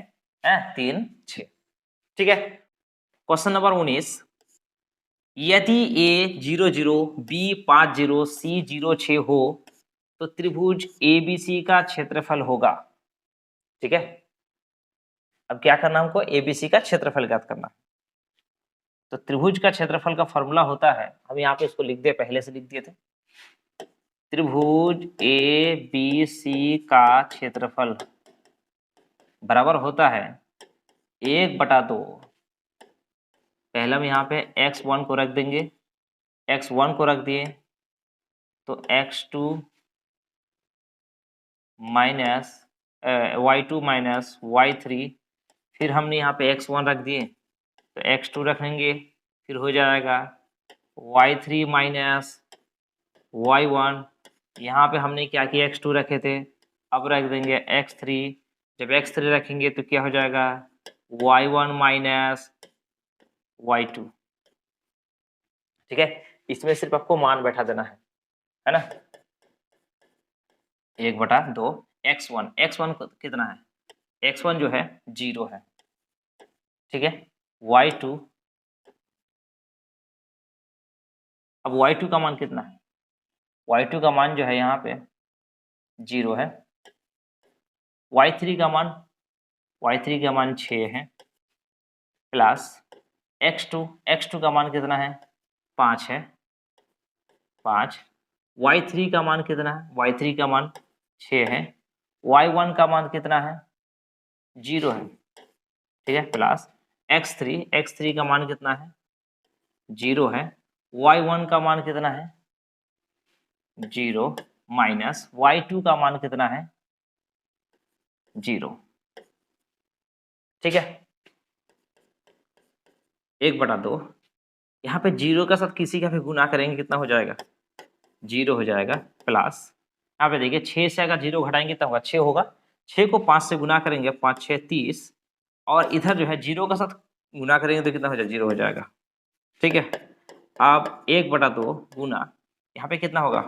3, 6। ठीक है। Question number 19। यदि a 0, 0 b 5, 0 c 0, 6 हो तो त्रिभुज ABC का क्षेत्रफल होगा। ठीक है। अब क्या करना हमको? ABC का क्षेत्रफल ज्ञात करना। तो त्रिभुज का क्षेत्रफल का फॉर्मूला होता है, हम यहाँ पे इसको लिख दिए, पहले से लिख दिए थे। त्रिभुज ABC का क्षेत्रफल बराबर होता है 1/2। पहले हम यहाँ पे x1 को रख देंगे, x1 को रख दिए तो x2 minus y2 minus y3। फिर हमने यहाँ पे x1 रख दिए तो x2 रखेंगे, फिर हो जाएगा y3 माइनस y1। यहाँ पे हमने क्या किया? x2 रखे थे, अब रख देंगे x3। जब x3 रखेंगे तो क्या हो जाएगा? y1 minus y2। ठीक है। इसमें सिर्फ आपको मान बैठा देना है ना? 1/2 x1। x1 कितना है? x1 जो है 0 है। ठीक है। y2, अब y2 का मान कितना है? y2 का मान जो है यहाँ पे 0 है। y3 का मान, y3 का मान 6 है प्लस x2, x2 का मान कितना है? 5 है, 5। y3 का मान कितना है? y3 का मान 6 है। y1 का मान कितना है? 0 है। ठीक है। प्लस x3, x3 का मान कितना है? 0 है। y1 का मान कितना है? 0 माइनस y2 का मान कितना है? 0। ठीक है। 1/2। यहाँ पे 0 का साथ किसी का भी गुना करेंगे कितना हो जाएगा? 0 हो जाएगा। प्लस यहाँ पे देखिए 6 से अगर 0 घटाएंगे तब होगा 6 होगा। 6 को 5 से गुना करेंगे, 5 6 30। और इधर जो है 0 का साथ गुना करेंगे तो कितना हो जाएगा? 0 हो जाएगा। ठीक है। अब 1/2 गुना यहाँ पे कितना होगा?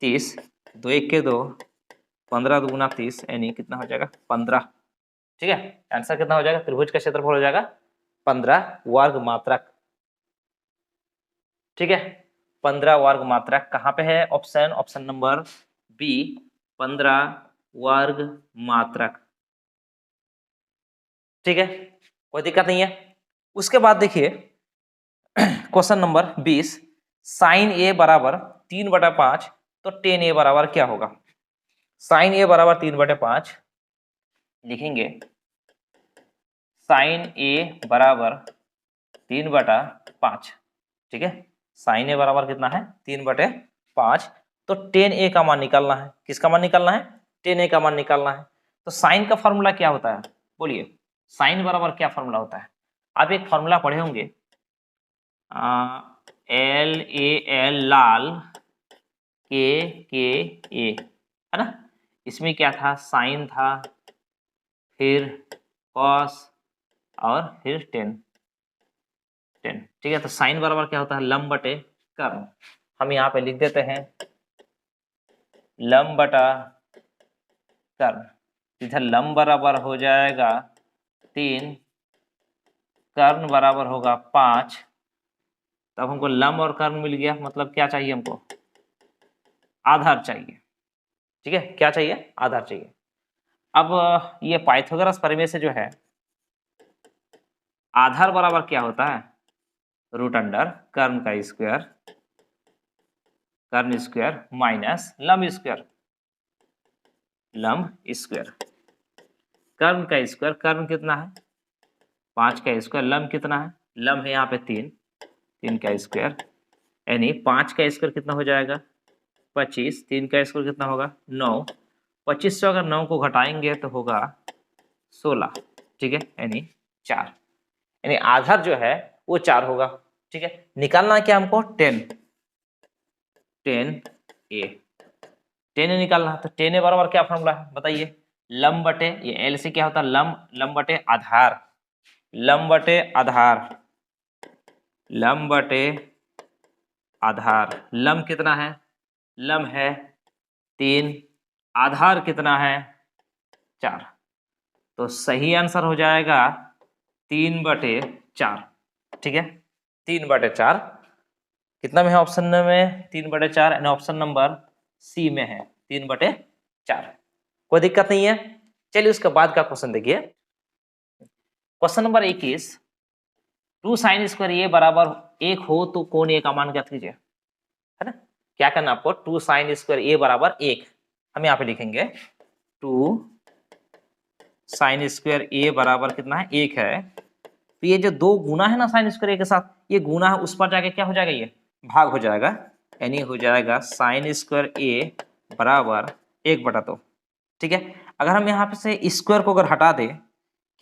30। 2 1 के 2, 15 2 गुना 30 यानी कितना हो जाएगा? 15। ठीक है। आंसर कितना हो जाएगा? त्रिभुज का क्षेत्रफल हो जाएगा 15 वर्ग मात्रक। ठीक है। 15 वर्ग मात्रक कहाँ पे है? ऑप्शन नंबर बी, 15 वर्ग मात्रक। ठीक है। कोई दिक्कत नहीं है। उसके बाद देखिए क्वेश्चन नंबर 20। साइन ए बराबर 3/5 तो टेन ए बराबर क्या होगा? साइन ए बराबर 3/5 लिखेंगे। साइन ए बराबर 3/5। ठीक है। साइन ए बराबर कितना है? 3/5। तो टेन ए का मान निकालना है। किसका मान निकालना है? टेन ए का मान निकालना है। तो साइन का फॉर्मूला क्या होता है? बोलिए, साइन बराबर क्या फॉर्मूला होता है? आप एक फॉर्मूला पढ़े होंगे, LAL लाल KA है ना? इसमें क्या था? साइन था, फिर कॉस और फिर टेन। ठीक है। तो साइन बराबर क्या होता है? लंब बटे कर्ण। हम यहाँ पे लिख देते हैं लंब बटा कर्ण। इधर लंब बराबर हो जाएगा 3, कर्ण बराबर होगा 5। तब हमको लंब और कर्ण मिल गया, मतलब क्या चाहिए हमको? आधार चाहिए। ठीक है, क्या चाहिए, आधार चाहिए। अब ये पाइथागोरस प्रमेय से जो है आधार बराबर क्या होता है, रूट अंडर कर्ण स्क्वायर माइनस लंब स्क्वायर। कर्ण का स्क्वायर, कर्ण कितना है 5 का स्क्वायर, लंब कितना है, लंब है यहाँ पे 3 का स्क्वायर, यानी 5 का स्क्वायर कितना हो जाएगा 25, 3 का स्क्वायर कितना होगा 9, 25 से अगर 9 को घटाएंगे तो होगा 16, ठीक है, यानी 4, यानी आधार जो है वो 4 होगा। ठीक है, निकालना है क्या हमको 10 ए निकालना है। तो 10 ए बराबर क्या फॉर्मूला है बताइए, लंब बटे, ये एल से क्या होता है लंब बटे आधार, लंब बटे आधार, लंब कितना है, लंब है 3, आधार कितना है 4, तो सही आंसर हो जाएगा 3/4। ठीक है, 3/4 कितना में है ऑप्शन में 3/4, एंड ऑप्शन नंबर सी में है 3/4, कोई दिक्कत नहीं है। चलिए उसके बाद का क्वेश्चन देखिए, क्वेश्चन नंबर 21, 2 sin स्क्वायर ए बराबर 1 हो तो कोण ए का मान ज्ञात कीजिए, है ना। क्या करना आपको, 2 sin स्क्वायर ए बराबर 1, हम यहाँ पे लिखेंगे 2 sin स्क्वायर ए बराबर कितना है 1 है, तो ये जो 2 गुना है ना साइन स्क्वायर ए के साथ, ये गुना है, उस पर जाके क्या हो जाएगा, ये भाग हो जाएगा, यानी हो जाएगा साइन स्क्वायर ए बराबर 1/2। ठीक है, अगर हम यहाँ पे से स्क्वायर को अगर हटा दे,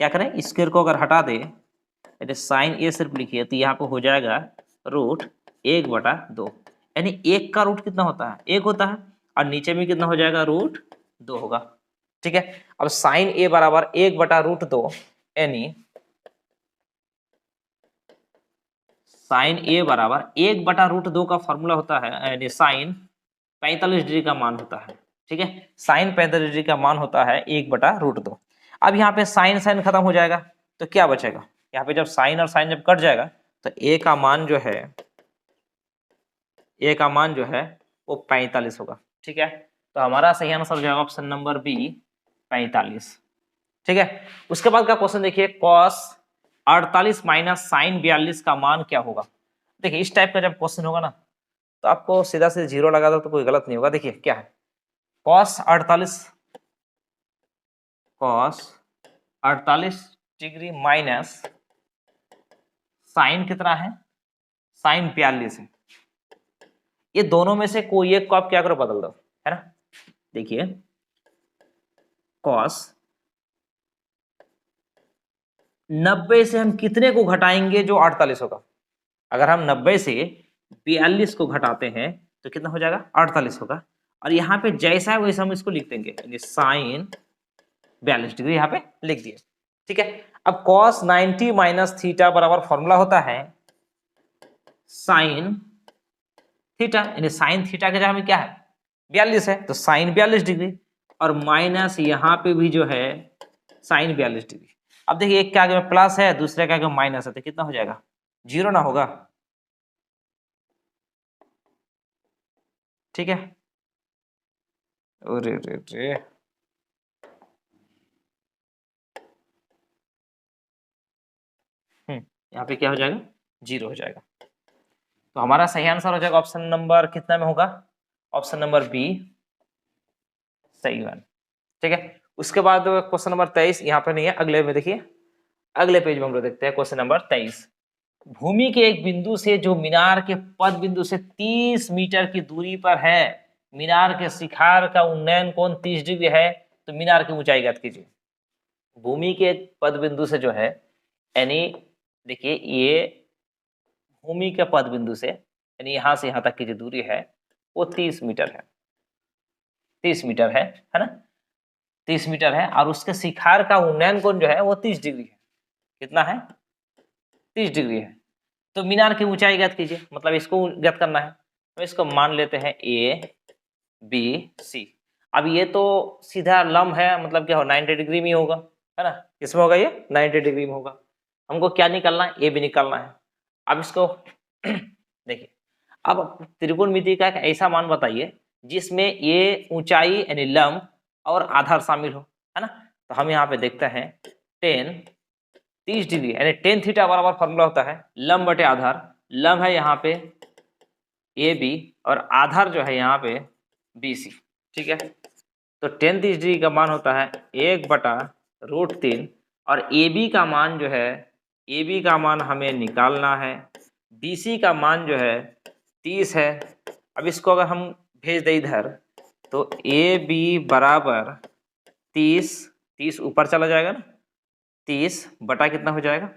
क्या करें, स्क्वायर को अगर हटा दे, यानी साइन ए सिर्फ लिखिए तो यहाँ पे हो जाएगा रूट 1/2, यानी 1 का रूट कितना होता है 1 होता है, और नीचे में कितना हो जाएगा रूट 2 होगा। ठीक है, अब साइन ए बराबर 1/√2, यानी साइन ए बराबर 1/√2 का फॉर्मूला होता है, यानी साइन 45 डिग्री का मान होता है। ठीक है, साइन 45 डिग्री का मान होता है 1/√2। अब यहाँ पे साइन साइन खत्म हो जाएगा तो क्या बचेगा, यहाँ पे जब साइन और साइन जब कट जाएगा तो ए का मान जो है वो 45 होगा। ठीक है, तो हमारा सही आंसर हो जाएगा ऑप्शन नंबर बी 45। ठीक है, उसके बाद का क्वेश्चन देखिए, कॉस 48 माइनस साइन 42 का मान क्या होगा। देखिए इस टाइप का जब क्वेश्चन होगा ना तो आपको सीधा सीधा 0 लगा दो तो कोई गलत नहीं होगा। देखिए क्या है, कॉस 48 डिग्री माइनस साइन कितना है, साइन 42 है, ये दोनों में से कोई एक को आप क्या करो बदल दो, है ना। देखिए कॉस 90 से हम कितने को घटाएंगे जो 48 होगा, अगर हम 90 से 42 को घटाते हैं तो कितना हो जाएगा 48 होगा, और यहाँ पे जैसा है वैसा हम इसको लिख देंगे, यानी साइन 42 डिग्री यहाँ पे लिख दिए। ठीक है, अब cos 90 माइनस थीटा बराबर फॉर्मूला होता है साइन थीटा, यानी साइन थीटा के जगह में क्या है 42 है तो साइन 42 डिग्री, और माइनस यहाँ पे भी जो है साइन 42 डिग्री। अब देखिए एक के आगे में प्लस है, दूसरे के आगे में माइनस है, तो कितना हो जाएगा 0 ना होगा। ठीक है, अरे रे रे, यहाँ पे क्या हो जाएगा 0 हो जाएगा, तो हमारा सही आंसर हो जाएगा ऑप्शन नंबर कितना में होगा, ऑप्शन नंबर बी सही वन। ठीक है, उसके बाद क्वेश्चन नंबर 23 यहाँ पे नहीं है, अगले में देखिए, अगले पेज में हम लोग देखते हैं क्वेश्चन नंबर 23। भूमि के एक बिंदु से जो मीनार के पद बिंदु से 30 मीटर की दूरी पर है, मीनार के शिखर का उन्नयन कोण 30 डिग्री है, तो मीनार की ऊंचाई ज्ञात कीजिए। भूमि के एक पद बिंदु से जो है, यानी देखिए ये भूमि के पद बिंदु से, यानी यहाँ से यहाँ तक की जो दूरी है वो 30 मीटर है, 30 मीटर है ना, 30 मीटर है, और उसके शिखर का उन्नयन कोण जो है वो 30 डिग्री है। कितना है 30 डिग्री है, तो मीनार की ऊंचाई ज्ञात कीजिए, मतलब इसको ज्ञात करना है, तो इसको मान लेते हैं ए बी सी। अब ये तो सीधा लंब है, मतलब क्या हो 90 डिग्री में होगा, है ना, किसमें होगा ये 90 डिग्री में होगा। हमको क्या निकालना है, ए बी निकालना है। अब इसको देखिए, अब त्रिकोणमिति का एक ऐसा मान बताइए जिसमें ये ऊंचाई यानी लंब और आधार शामिल हो, है ना। तो हम यहाँ पे देखते हैं 30 डिग्री यानी टेन थीटा बराबर फॉर्मूला होता है लंब बटे आधार। लंब है यहाँ पे ए बी और आधार जो है यहाँ पे बी सी, ठीक है। तो 30 डिग्री का मान होता है 1/√3 और ए बी का मान जो है, ए बी का मान हमें निकालना है, बी सी का मान जो है 30 है। अब इसको अगर हम भेज दें इधर तो ए बी बराबर 30 ऊपर चला जाएगा ना, 30 बटा कितना हो जाएगा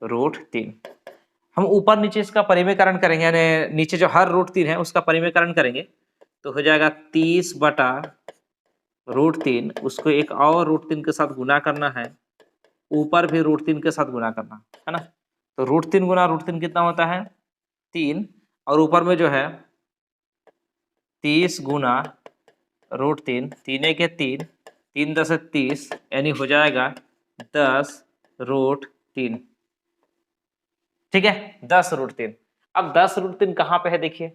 √3। हम ऊपर नीचे इसका परिमेयकरण करेंगे, यानी नीचे जो हर √3 है उसका परिमेयकरण करेंगे तो हो जाएगा 30/√3, उसको एक और √3 के साथ गुना करना है, ऊपर भी √3 के साथ गुना करना है ना। तो √3 गुना √3 कितना होता है 3 और ऊपर में जो है 30 गुना √3, 3 के 3, 3 10 30 यानी हो जाएगा 10√3, ठीक है 10√3। अब 10√3 कहाँ पे है देखिए,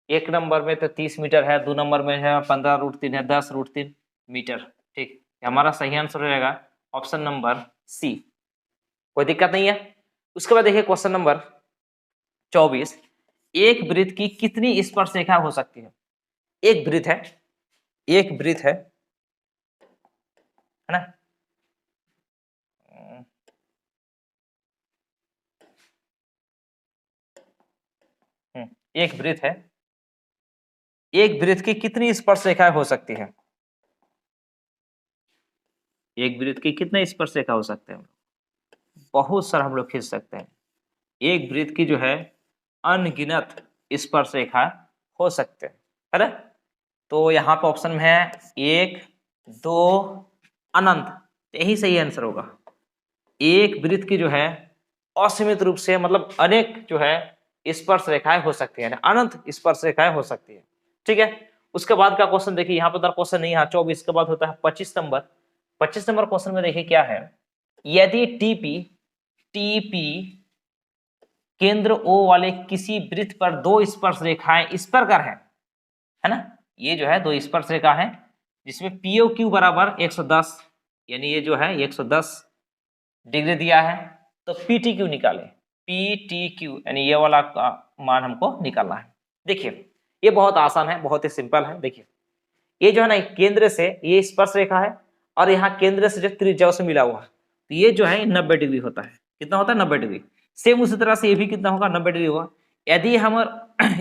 एक नंबर में तो 30 मीटर है, 2 नंबर में है 15√3 है, 10√3 मीटर, ठीक। हमारा सही आंसर हो जाएगा ऑप्शन नंबर सी, कोई दिक्कत नहीं है। उसके बाद देखिए क्वेश्चन नंबर 24, एक वृत्त की कितनी स्पर्शरेखा हो सकती है। एक वृत्त है, एक वृत्त है ना, एक वृत्त है, एक वृत्त की कितनी स्पर्शरेखाएं हो सकती है। एक वृत्त की कितने स्पर्शरेखा हो सकते हैं, बहुत सारा हम लोग खींच सकते हैं। एक वृत्त की जो है अनगिनत स्पर्शरेखा हो सकते हैं, है ना। तो यहाँ पे ऑप्शन में है 1 2 अनंत, यही सही आंसर होगा। एक वृत्त की जो है असीमित रूप से मतलब अनेक जो है स्पर्श रेखाएं हो सकती है, अनंत स्पर्श रेखाएं हो सकती है, ठीक है। उसके बाद का क्वेश्चन देखिए, यहाँ पर क्वेश्चन नहीं है 24 के बाद होता है 25 नंबर। 25 नंबर क्वेश्चन में देखिए क्या है, यदि टीपी केंद्र O वाले किसी वृत्त पर दो स्पर्श रेखाएं इस प्रकार है ना, ये जो है दो स्पर्श रेखा है जिसमें POQ बराबर 110, यानी ये जो है 110 डिग्री दिया है, तो PTQ निकाले, PTQ यानी ये वाला का मान हमको निकालना है। देखिए ये बहुत आसान है, बहुत ही सिंपल है। देखिए ये जो है ना केंद्र से ये स्पर्श रेखा है और यहाँ केंद्र से जो त्रिज्या से मिला हुआ है, तो ये जो है 90 डिग्री होता है। कितना होता है 90 डिग्री। सेम उसी तरह से ये भी कितना होगा 90 डिग्री होगा। यदि हम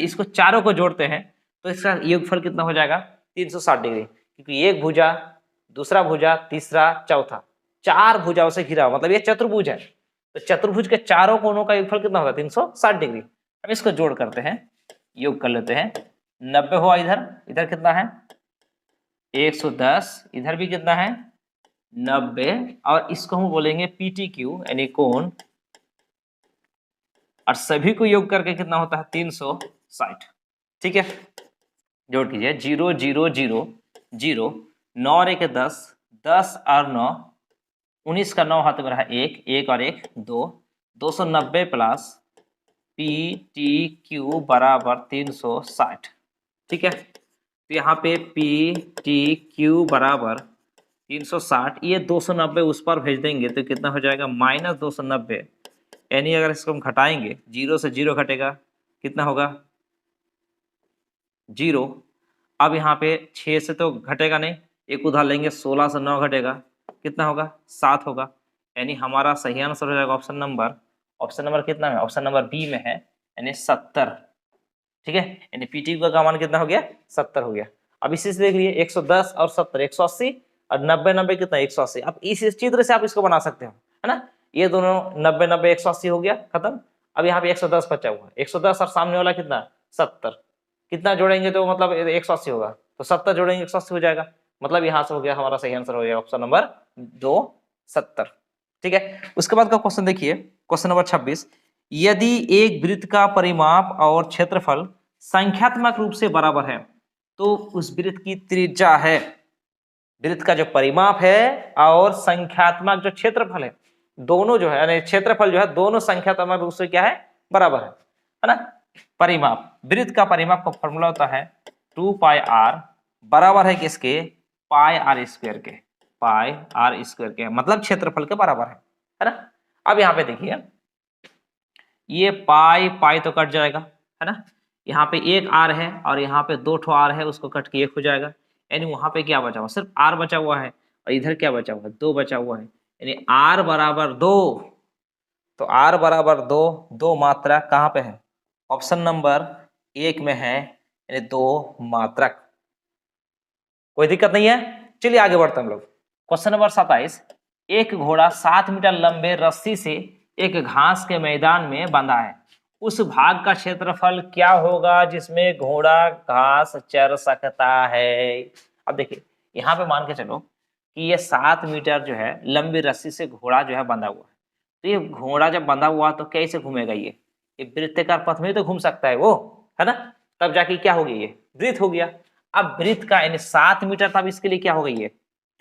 इसको चारों को जोड़ते हैं तो इसका योगफल कितना हो जाएगा 360 डिग्री, क्योंकि एक भुजा, दूसरा भुजा, तीसरा, चौथा, 4 भुजाओं से घिरा मतलब ये चतुर्भुज है, तो चतुर्भुज के चारों कोनों का योगफल कितना होगा 360 डिग्री। हम इसको जोड़ करते हैं, योग कर लेते हैं, 90 हुआ इधर, इधर कितना है 110, इधर भी कितना है 90 और इसको हम बोलेंगे PTQ यानी कोण, और सभी को योग करके कितना होता है 360, ठीक है। जोड़ कीजिए 0 0 0 0, 9 और 1 10, 10 और 9 19 का 9 हाथ में रहा 1, 1 और 1 2, 290 प्लस PTQ बराबर 360, ठीक है। तो यहाँ पे PTQ बराबर 360, ये 290 उस पर भेज देंगे तो कितना हो जाएगा -290, यानी अगर इसको हम घटाएंगे 0 से 0 घटेगा कितना होगा 0। अब यहाँ पे 6 से तो घटेगा नहीं, एक उधार लेंगे 16 से 9 घटेगा कितना होगा 7 होगा, यानी हमारा सही आंसर हो जाएगा ऑप्शन नंबर कितना है, ऑप्शन नंबर बी में है यानी 70, ठीक है। यानी PTQ का मान कितना हो गया 70 हो गया। अब इसी से देख लिए 110 और 70 180 और 90 90 कितना 180। अब इस चित्र से आप इसको बना सकते हो, है ना। ये दोनों 90 90 180 हो गया खत्म। अब यहाँ पे 110 बचा हुआ, 110 और सामने वाला कितना 70, कितना जोड़ेंगे तो मतलब 180 होगा, तो 70 जोड़ेंगे 180 हो जाएगा, मतलब यहाँ से हो गया हमारा सही आंसर हो गया ऑप्शन नंबर 2 70, ठीक है। उसके बाद का क्वेश्चन देखिए, क्वेश्चन नंबर 26, यदि एक वृत्त का परिमाप और क्षेत्रफल संख्यात्मक रूप से बराबर है तो उस वृत्त की त्रिज्या है, वृत्त का जो परिमाप है और संख्यात्मक जो क्षेत्रफल है दोनों जो है यानी क्षेत्रफल जो है दोनों संख्यात्मक रूप से क्या है बराबर है ना। परिमाप, वृत्त का परिमाप का फॉर्मूला होता है 2 पाई आर बराबर है किसके, पाई आर स्क्वायर के, पाई आर स्क्वायर के, मतलब क्षेत्रफल के बराबर है ना। अब यहाँ पे देखिए ये पाई पाई तो कट जाएगा है ना, यहाँ पे एक आर है और यहाँ पे 2 ठो आर है, उसको कट के 1 हो जाएगा, यानी वहां पे क्या बचा हुआ, सिर्फ आर बचा हुआ है, और इधर क्या बचा हुआ है, 2 बचा हुआ है, यानी आर बराबर 2। तो आर बराबर 2, 2 मात्रा कहाँ पे है, ऑप्शन नंबर 1 में है, यानी 2 मात्रक। कोई दिक्कत नहीं है, चलिए आगे बढ़ते हैं हम लोग। क्वेश्चन नंबर 27, एक घोड़ा 7 मीटर लंबे रस्सी से एक घास के मैदान में बंधा है, उस भाग का क्षेत्रफल क्या होगा जिसमें घोड़ा घास चर सकता है। अब देखिए यहाँ पे मान के चलो कि ये 7 मीटर जो है लंबी रस्सी से घोड़ा जो है बंधा हुआ है, तो ये घोड़ा जब बंधा हुआ तो कैसे घूमेगा, ये वृत्ताकार पथ में तो घूम सकता है वो, है ना, तब जाके क्या हो गया, ये वृत्त हो गया। अब वृत्त का यानी 7 मीटर, तब इसके लिए क्या हो गई, ये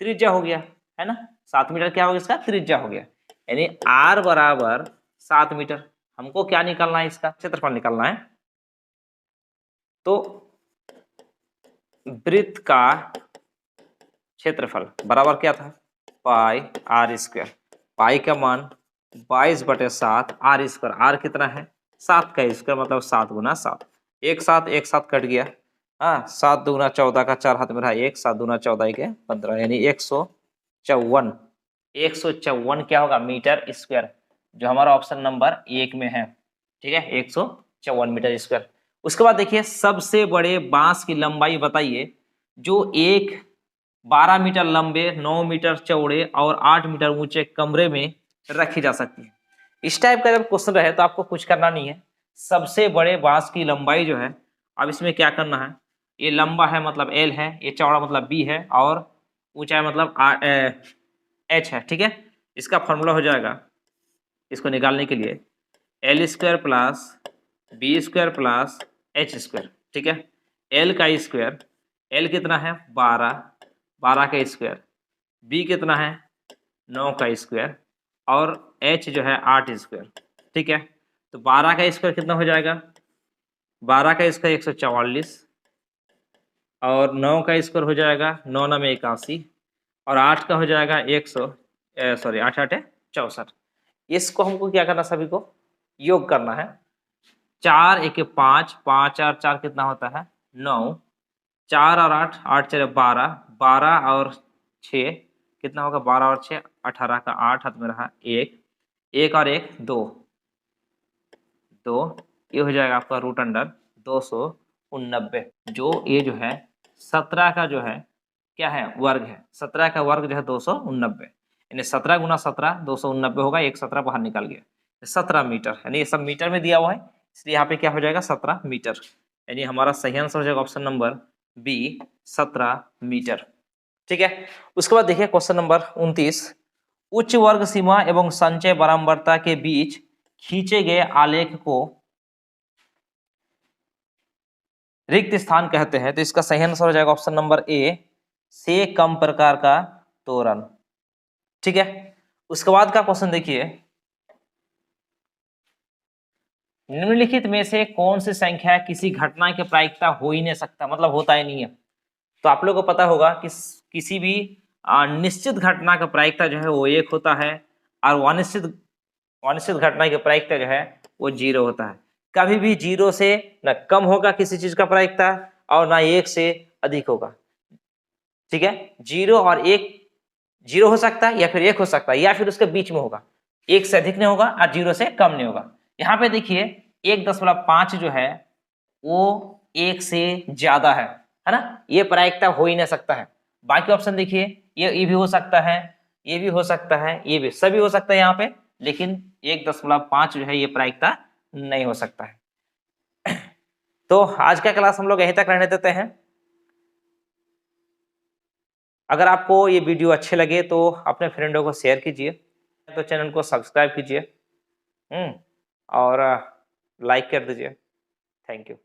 त्रिज्या हो गया, है ना, 7 मीटर क्या हो गया, इसका त्रिज्या हो गया, यानी आर बराबर 7 मीटर। हमको क्या निकालना है, इसका क्षेत्रफल निकालना है। तो वृत्त का क्षेत्रफल बराबर क्या था, पाई आर स्क्वायर, पाई का मान 22/7, आर स्क्वायर, आर कितना है 7 का स्क्वायर, मतलब 7 गुना 7, एक साथ कट गया, हाँ 7 दूना 14 का 4 हाथ में रहा 1, 7 दूना 14 के 15, यानी 154 क्या होगा मीटर स्क्वायर, जो हमारा ऑप्शन नंबर 1 में है, ठीक है 154 मीटर स्क्वायर। उसके बाद देखिए सबसे बड़े बांस की लंबाई बताइए जो एक 12 मीटर लंबे, 9 मीटर चौड़े और 8 मीटर ऊंचे कमरे में रखी जा सकती है। इस टाइप का जब क्वेश्चन रहे तो आपको कुछ करना नहीं है, सबसे बड़े बांस की लंबाई जो है, अब इसमें क्या करना है, ये लंबा है मतलब L है, ये चौड़ा मतलब B है, और ऊंचाई मतलब H है, ठीक है। इसका फॉर्मूला हो जाएगा इसको निकालने के लिए L square plus B square plus H square, ठीक है। L का स्क्वायर, L कितना है 12, 12 का स्क्वायर, B कितना है 9 का स्क्वायर, और H जो है 8 स्क्वायर, ठीक है। तो 12 का स्क्वायर कितना हो जाएगा, 12 का स्क्वायर 144, और 9 का स्क्वायर हो जाएगा 9 9 में 81, और 8 का हो जाएगा 8 8 64। इसको हमको क्या करना, सभी को योग करना है, 4 1 5, 5 और 4 कितना होता है 9, 4 और 8, 8 4 12, 12 और 6 कितना होगा, 12 और 6 18 का 8 हाथ में रहा 1, 1 और 1 2, ये हो जाएगा आपका रूट अंडर 289, जो ये जो है 17 का जो है क्या है वर्ग है, 17 का वर्ग जो है 289, यानी 17 गुना 17 289 होगा, एक 17 बाहर निकल गया, 17 मीटर, यानी ये सब मीटर में दिया हुआ है, इसलिए यहाँ पे क्या हो जाएगा 17 मीटर, यानी हमारा सही आंसर हो जाएगा ऑप्शन नंबर बी 17 मीटर, ठीक है। उसके बाद देखिए क्वेश्चन नंबर 29, उच्च वर्ग सीमा एवं संचय बारंबारता के बीच खींचे गए आलेख को रिक्त स्थान कहते हैं, तो इसका सही आंसर हो जाएगा ऑप्शन नंबर ए से कम प्रकार का तोरण, ठीक है। उसके बाद का क्वेश्चन देखिए, निम्नलिखित में से कौन सी संख्या किसी घटना की प्रायिकता हो ही नहीं सकता, मतलब होता ही नहीं है। तो आप लोगों को पता होगा कि किसी भी निश्चित घटना का प्रायिकता जो है वो 1 होता है, और अनिश्चित घटना की प्रायिकता जो है वो 0 होता है। कभी भी 0 से न कम होगा किसी चीज का प्रायिकता, और ना 1 से अधिक होगा, ठीक है। 0 और 1, 0 हो सकता है या फिर 1 हो सकता है, या फिर उसके बीच में होगा, 1 से अधिक नहीं होगा और 0 से कम नहीं होगा। यहाँ पे देखिए 1.5 जो है वो 1 से ज्यादा है ना, ये प्रायिकता हो ही नहीं सकता है। बाकी ऑप्शन देखिए, ये भी हो सकता है, ये भी हो सकता है, ये भी सभी हो सकता है यहाँ पे, लेकिन 1.5 जो है ये प्रायिकता नहीं हो सकता है। तो आज का क्लास हम लोग यहीं तक रहने देते हैं। अगर आपको ये वीडियो अच्छे लगे तो अपने फ्रेंडों को शेयर कीजिए, तो चैनल को सब्सक्राइब कीजिए और लाइक कर दीजिए। Thank you.